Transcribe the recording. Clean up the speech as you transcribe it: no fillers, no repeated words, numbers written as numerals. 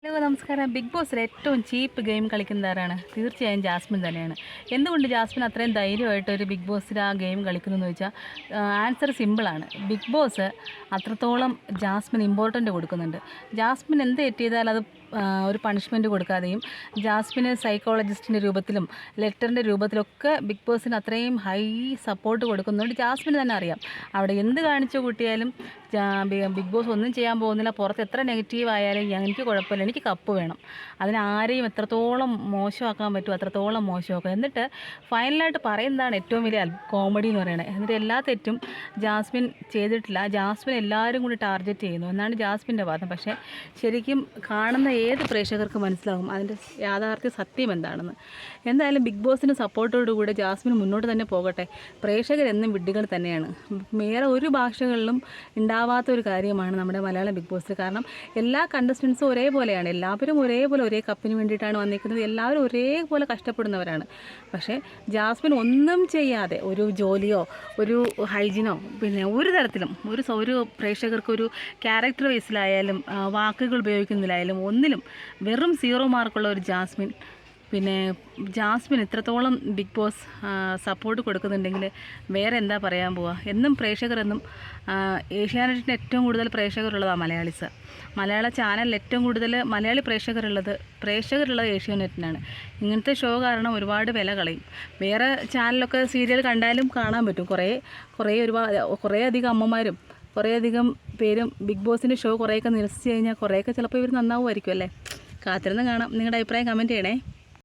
Hello നമസ്കാരം. Big ബോസിൽ ഏറ്റവും ചീപ്പ് ഗെയിം കളിക്കുന്നതാരാണ്? തീർച്ചയായും ജാസ്മിൻ തന്നെയാണ്. എന്തുകൊണ്ട് ജാസ്മിൻ അത്രയും ധൈര്യമായിട്ട് ഒരു ബിഗ് ബോസിൽ ആ ഗെയിം കളിക്കുന്നു എന്ന് ചോദിച്ചാൽ ആൻസർ സിമ്പിളാണ്. ബിഗ് ബോസ് അത്രത്തോളം ജാസ്മിൻ ഇമ്പോർട്ടൻ്റ് കൊടുക്കുന്നുണ്ട്. ജാസ്മിൻ എന്ത് തെറ്റ് ചെയ്താൽ അത് ഒരു പണിഷ്മെൻറ്റ് കൊടുക്കാതെയും ജാസ്മിന് സൈക്കോളജിസ്റ്റിൻ്റെ രൂപത്തിലും ലെറ്ററിൻ്റെ രൂപത്തിലൊക്കെ ബിഗ് ബോസിന് അത്രയും ഹൈ സപ്പോർട്ട് കൊടുക്കുന്നുണ്ട്. ജാസ്മിന് തന്നെ അറിയാം അവിടെ എന്ത് കാണിച്ചു കൂട്ടിയാലും ബിഗ് ബോസ് ഒന്നും ചെയ്യാൻ പോകുന്നില്ല. പുറത്ത് എത്ര നെഗറ്റീവ് ആയാലും എനിക്ക് കുഴപ്പമില്ല, എനിക്ക് കപ്പ് വേണം. അതിനാരെയും എത്രത്തോളം മോശമാക്കാൻ പറ്റുമോ അത്രത്തോളം മോശമാക്കുക. എന്നിട്ട് ഫൈനലായിട്ട് പറയുന്നതാണ് ഏറ്റവും വലിയ കോമഡി എന്ന് പറയുന്നത്. എന്നിട്ട് എല്ലാ തെറ്റും ജാസ്മിൻ ചെയ്തിട്ടില്ല, ജാസ്മിൻ എല്ലാവരും കൂടി ടാർഗറ്റ് ചെയ്യുന്നു എന്നാണ് ജാസ്മിൻ്റെ വാദം. പക്ഷേ ശരിക്കും കാണുന്ന ഏത് പ്രേക്ഷകർക്ക് മനസ്സിലാകും അതിൻ്റെ യാഥാർത്ഥ്യ സത്യം എന്താണെന്ന്. എന്തായാലും ബിഗ് ബോസിൻ്റെ സപ്പോർട്ടോടുകൂടെ ജാസ്മിൻ മുന്നോട്ട് തന്നെ പോകട്ടെ. പ്രേക്ഷകരെന്നും വിഡ്ഢികൾ തന്നെയാണ്. വേറെ ഒരു ഭാഷകളിലും ഉണ്ടാവാത്ത ഒരു കാര്യമാണ് നമ്മുടെ മലയാളം ബിഗ് ബോസിൽ. കാരണം എല്ലാ കണ്ടസ്റ്റൻസും ഒരേപോലെയാണ്, എല്ലാവരും ഒരേപോലെ ഒരേ കപ്പിന് വേണ്ടിയിട്ടാണ് വന്നിരിക്കുന്നത്, എല്ലാവരും ഒരേപോലെ കഷ്ടപ്പെടുന്നവരാണ്. പക്ഷേ ജാസ്മിൻ ഒന്നും ചെയ്യാതെ ഒരു ജോലിയോ ഒരു ഹൈജീനോ പിന്നെ ഒരു തരത്തിലും ഒരു പ്രേക്ഷകർക്ക് ഒരു ക്യാരക്ടർ വൈസിലായാലും വാക്കുകൾ ഉപയോഗിക്കുന്നതിലായാലും ഒന്നിലും വെറും 0 മാർക്കുള്ള ഒരു ജാസ്മിൻ. പിന്നെ ജാസ്മിൻ ഇത്രത്തോളം ബിഗ് ബോസ് സപ്പോർട്ട് കൊടുക്കുന്നുണ്ടെങ്കിൽ വേറെ എന്താ പറയാൻ പോവുക. എന്നും പ്രേക്ഷകരെന്നും ഏഷ്യാനെറ്റിന് ഏറ്റവും കൂടുതൽ പ്രേക്ഷകരുള്ളതാണ് മലയാളീസ്. മലയാള ചാനലിൽ ഏറ്റവും കൂടുതൽ മലയാളി പ്രേക്ഷകരുള്ളത് ഏഷ്യാനെറ്റിനാണ്. ഇങ്ങനത്തെ ഷോ കാരണം ഒരുപാട് വില കളയും. വേറെ ചാനലൊക്കെ സീരിയൽ കണ്ടാലും കാണാൻ പറ്റും. കുറേ അധികം അമ്മമാരും കുറേയധികം പേരും ബിഗ് ബോസിൻ്റെ ഷോ കുറേയൊക്കെ നിരസിച്ച് കഴിഞ്ഞാൽ കുറേയൊക്കെ ചിലപ്പോൾ ഇവർ നന്നാവുമായിരിക്കും അല്ലേ. കാത്തിരുന്ന് കാണാം. നിങ്ങളുടെ അഭിപ്രായം കമൻറ്റ് ചെയ്യണേ.